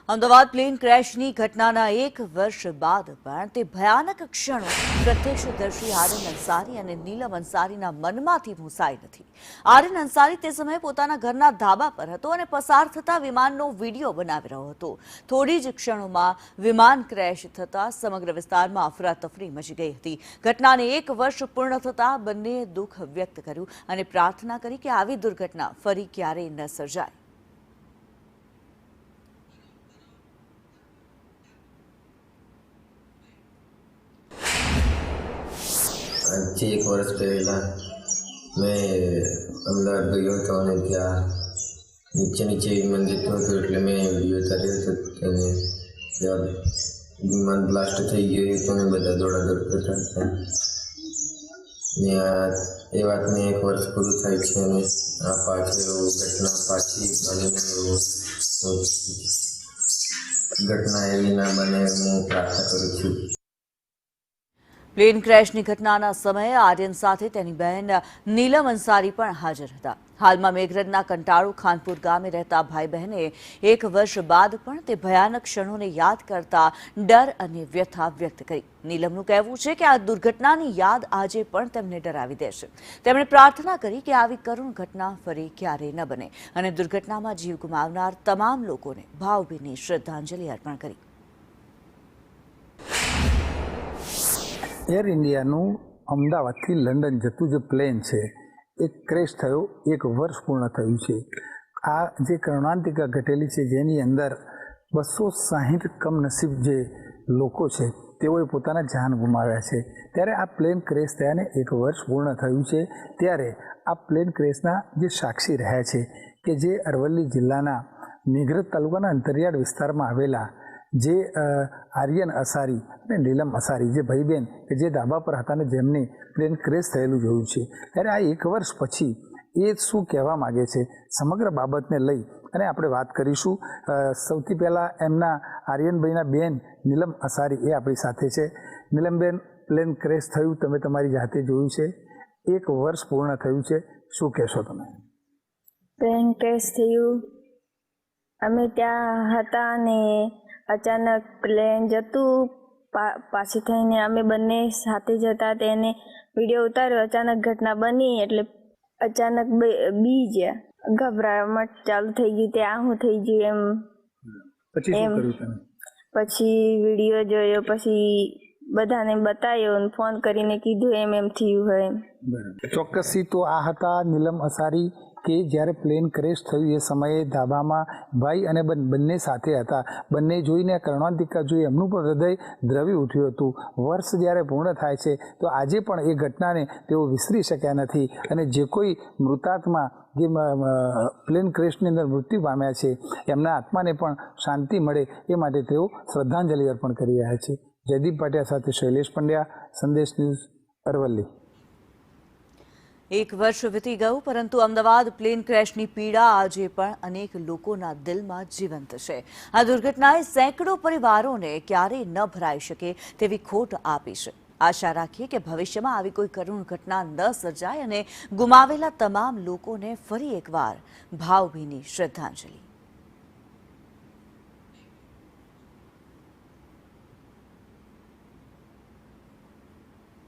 Ahmedabad plane ક્રેશની ઘટનાના 1 વર્ષ બાદ પણ તે ભયાનક ક્ષણો પ્રત્યક્ષદર્શી આર્યન અંસારી અને નીલમ અંસારીના મનમાંથી ભૂંસાઈ નથી। આર્યન અંસારી તે સમયે પોતાના ઘરના ધાબા પર હતો અને પસાર થતા વિમાનનો વિડીયો બનાવી રહ્યો હતો। થોડી જ ક્ષણોમાં વિમાન ક્રેશ થતા સમગ્ર વિસ્તારમાં અફરાતફરી મચી ગઈ હતી। ઘટનાને 1 વર્ષ પૂર્ણ થતા બંનેએ દુઃખ વ્યક્ત કર્યું અને પ્રાર્થના કરી કે આવી દુર્ઘટના ફરી ક્યારેય ન સર્જાય। आज 1 વર્ષ પહેલા મેં અમદાવાદ ગયો હતો અને ત્યાં નીચે વિમાન જતું હતું એટલે મેં વિડીયો ઉતાર્યો હતો અને જ્યારે વિમાન બ્લાસ્ટ થઈ ગયું હતું અને બધા દોડાદોડ કરતા હતા ને એ વાતને 1 વર્ષ પૂરું થાય છે અને આ પાછળ ઘટના પાછી બનીને ઘટના એવી ના બને હું પ્રાર્થના કરું છું। પ્લેન ક્રેશની ઘટનાના સમયે આર્યન સાથે તેની બહેન નીલમ અંસારી પણ હાજર હતા। હાલમાં મેઘરજના કંટાળુ ખાનપુર ગામે રહેતા ભાઈ બહેને 1 વર્ષ બાદ પણ તે ભયાનક ક્ષણોને યાદ કરતા ડર અને વ્યથા વ્યક્ત કરી। નીલમનું કહેવું છે કે આ દુર્ઘટનાની યાદ આજે પણ તેમને ડરાવી દેશે। તેમણે પ્રાર્થના કરી કે આવી કરુણ ઘટના ફરી ક્યારેય ન બને અને દુર્ઘટનામાં જીવ ગુમાવનાર તમામ લોકોને ભાવભીની શ્રદ્ધાંજલિ અર્પણ કરી। એર ઇન્ડિયાનું અમદાવાદથી લંડન જતું જે પ્લેન છે એ ક્રેશ થયો 1 વર્ષ પૂર્ણ થયું છે। આ જે કરુણાંતિકા ઘટેલી છે જેની અંદર 260 કમનસીબ જે લોકો છે તેઓએ પોતાના જાન ગુમાવ્યા છે। ત્યારે આ પ્લેન ક્રેશ થયાને 1 વર્ષ પૂર્ણ થયું છે। ત્યારે આ પ્લેન ક્રેશના જે સાક્ષી રહ્યા છે કે જે અરવલ્લી જિલ્લાના મેઘરજ તાલુકાના અંતરિયાળ વિસ્તારમાં આવેલા જે આર્યન અંસારી અને નીલમ અંસારી જે ભાઈ બહેન કે જે ધાબા પર હતા અને જેમને પ્લેન ક્રેશ થયેલું જોયું છે। ત્યારે આ 1 વર્ષ પછી એ શું કહેવા માગે છે સમગ્ર બાબતને લઈ અને આપણે વાત કરીશું। સૌથી પહેલાં એમના આર્યનભાઈના બેન નીલમ અંસારી એ આપણી સાથે છે। નીલમબેન, પ્લેન ક્રેશ થયું તમે તમારી જાતે જોયું છે, 1 વર્ષ પૂર્ણ થયું છે, શું કહેશો તમે? પ્લેન ક્રેશ થયું, અમે ત્યાં હતા અને અચાનક પ્લેન જતું પાછી થઈને અમે બંને સાથે જતા તેને વિડીયો ઉતાર્યો। અચાનક ઘટના બની એટલે અચાનક બી ગયા, ગભરામણ ચાલુ થઈ ગઈ, ત્યાં શું થઈ ગયું એમ પછી વિડીયો જોયો, પછી બધાને બતાવ્યો અને ફોન કરીને કીધું એમ થયું હોય। ચોક્કસથી તો આ હતા નીલમ અંસારી કે જ્યારે પ્લેન ક્રેશ થયું એ સમયે ધાબામાં ભાઈ અને બંને સાથે હતા। બંને જોઈને કરુણાંતિકા જોઈ એમનું પણ હૃદય દ્રવી ઉઠ્યું હતું। વર્ષ જ્યારે પૂર્ણ થાય છે તો આજે પણ એ ઘટનાને તેઓ વિસરી શક્યા નથી અને જે કોઈ મૃતાત્મા જે પ્લેન ક્રેશની અંદર મૃત્યુ પામ્યા છે એમના આત્માને પણ શાંતિ મળે એ માટે તેઓ શ્રદ્ધાંજલિ અર્પણ કરી રહ્યા છે। જયદીપ પાટિયા સાથે શૈલેષ પંડ્યા, સંદેશ ન્યૂઝ, અરવલ્લી। 1 વર્ષ વીતી ગયું પરંતુ અમદાવાદ પ્લેન ક્રેશની પીડા આજે પણ અનેક લોકોના દિલમાં જીવંત છે। આ દુર્ઘટનાએ સેંકડો પરિવારોને ક્યારેય ન ભરાઈ શકે તેવી ખોટ આપી છે। આશા રાખીએ કે ભવિષ્યમાં આવી કોઈ કરુણ ઘટના ન સર્જાય અને ગુમાવેલા તમામ લોકોને ફરી એકવાર ભાવભીની શ્રદ્ધાંજલિ।